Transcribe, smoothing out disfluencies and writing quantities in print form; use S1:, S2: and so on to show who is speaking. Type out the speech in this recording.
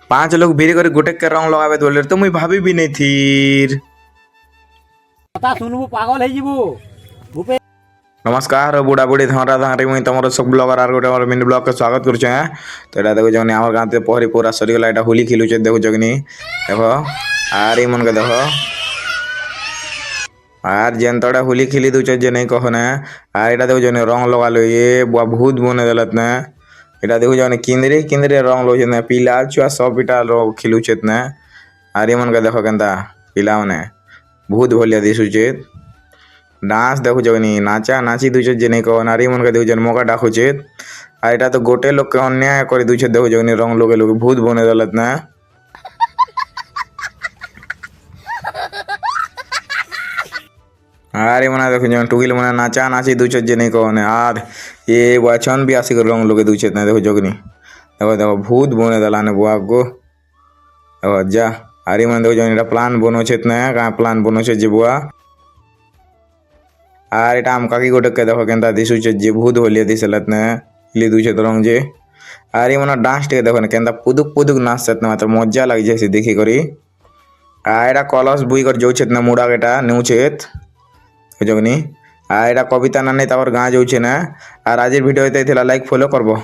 S1: पांच लोग भिरी कर गोटे के रंग लगाबे बोले तो मुई भाभी भी नहीं थी।
S2: কথা শুনবু পাগল হয়ে যাবু ভূপে।
S1: नमस्कार बुढ़ा बुढ़ी धरा धारी मुई तुम सब ब्लगर आर गोटे मिनी ब्लग के स्वागत करुचे। तो यहाँ देखो जगनी आम गाँव पहरी पूरा सरीगला यहाँ होली खेलुचे देखो जगनी देख आर मन के देख आर जेन तड़े होली खेली दूचे जे नहीं कहने आर यहाँ देखो जने रंग लगा लो ये बुआ भूत बने दलत ने यहाँ देखो जने किंदरे किंदरे रंग लो ने पीला चुआ सब इटा खेलुचे ने आर मन के देख केनता पिला मैंने भूत भलिया दिशुचे डांस देखो जगनी नाचा नाची दूचे जे नहीं कह नारी मन के देखो जन मौका डाकुचे आ एटा तो गोटे लोग के अन्याय कर दूचे देखो जगनी रंग लोगे लोग भूत बने दलत ना अरे मना देखो जन टुगिल मना नाचा नाची दूचे जे नहीं कह आर ये वचन भी आसिक रंग लोगे दूचे ना देखो जगनी देखो देखो भूत बने दलाने बुआ को देखो जा अरे मन देखो जन प्लान बनो छे ना का प्लान बनो छे जे बुआ आर एटा आम काकी गोटे के देखो केनता दिशुचे जे भूत होलिया दिसलत ने ली दूचे तो रंग जे आर ये मना डांस टे देखो ने केनता पुदुक पुदुक नाचत ने मात्र मजा लागी जैसे देखी करी आ एटा कलश बुई कर जोछेत ना मुडा केटा नेउछेत जगनी आ एटा कविता नानी तावर गाँ जोछे ना आर आजिर वीडियो एते लाइक फॉलो करबो।